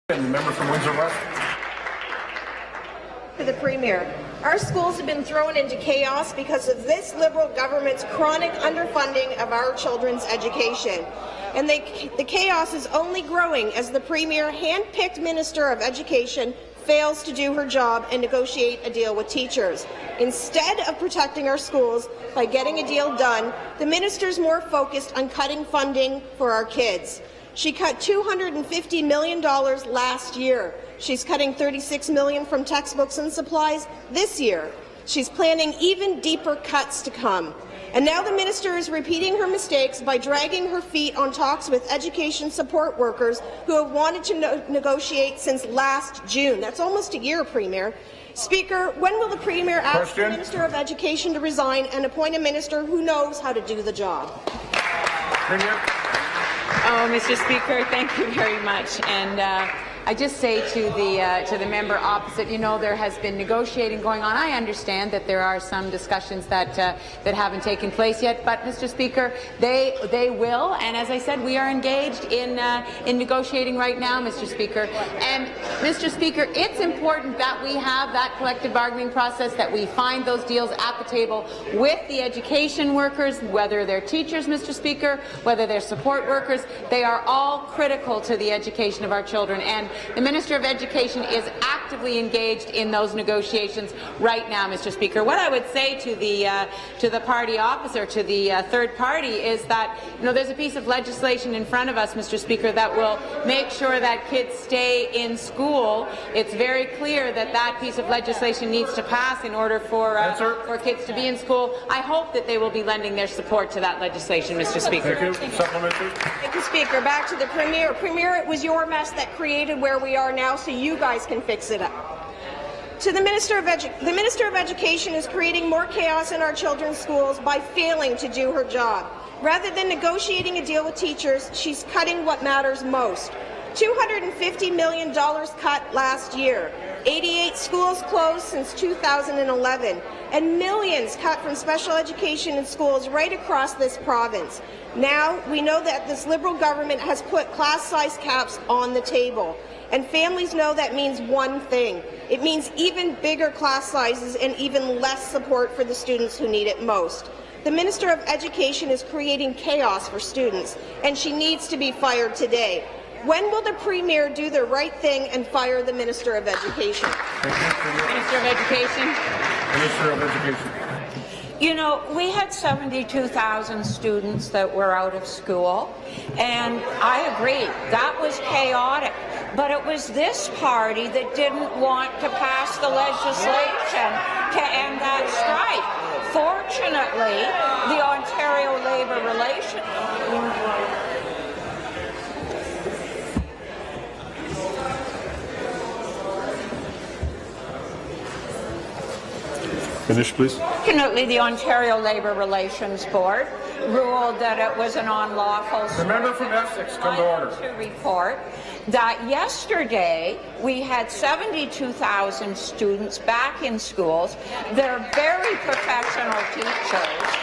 The member from Windsor West. To the Premier. Our schools have been thrown into chaos because of this Liberal government's chronic underfunding of our children's education. And the chaos is only growing as the Premier, hand-picked Minister of Education, fails to do her job and negotiate a deal with teachers. Instead of protecting our schools by getting a deal done, the minister's more focused on cutting funding for our kids. She cut $250 million last year. She's cutting $36 million from textbooks and supplies this year. She's planning even deeper cuts to come. And now the minister is repeating her mistakes by dragging her feet on talks with education support workers who have wanted to negotiate since last June. That's almost a year, Premier. Speaker, when will the Premier ask the Minister of Education to resign and appoint a minister who knows how to do the job? Premier. Oh, Mr. Speaker, thank you very much. And I just say to the member opposite, you know, there has been negotiating going on. I understand that there are some discussions that haven't taken place yet, but Mr. Speaker, they will. And as I said, we are engaged in negotiating right now, Mr. Speaker. And Mr. Speaker, it's important that we have that collective bargaining process, that we find those deals at the table with the education workers, whether they're teachers, Mr. Speaker, whether they're support workers. They are all critical to the education of our children. And the Minister of Education is actively engaged in those negotiations right now, Mr. Speaker. What I would say to the party opposite, to the third party, is that, you know, there's a piece of legislation in front of us, Mr. Speaker, that will make sure that kids stay in school. It's very clear that that piece of legislation needs to pass in order for kids to be in school. I hope that they will be lending their support to that legislation, Mr. Speaker. Thank you. Supplementary. Thank you, Speaker. Back to the Premier. Premier, it was your mess that created where we are now, so you guys can fix it up. To the Minister of Education is creating more chaos in our children's schools by failing to do her job. Rather than negotiating a deal with teachers, she's cutting what matters most. $250 million cut last year. 88 schools closed since 2011, and millions cut from special education in schools right across this province. Now, we know that this Liberal government has put class size caps on the table, and families know that means one thing. It means even bigger class sizes and even less support for the students who need it most. The Minister of Education is creating chaos for students, and she needs to be fired today. When will the Premier do the right thing and fire the Minister of Education? Minister of Education. Minister of Education. You know, we had 72,000 students that were out of school, and I agree, that was chaotic. But it was this party that didn't want to pass the legislation to end that strike. Fortunately, the Ontario Labour Relations... Finish, please. Fortunately, the Ontario Labour Relations Board ruled that it was an unlawful strike. The member from Essex, come to order. To report that yesterday we had 72,000 students back in schools. They're very professional teachers.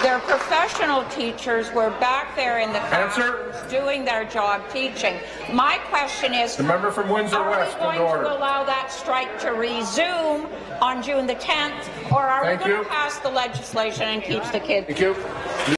Their professional teachers were back there in the classrooms doing their job teaching. My question is, the member from Windsor West, are we going to allow that strike to resume on June the 10th, or are we going to pass the legislation and teach the kids? Thank you.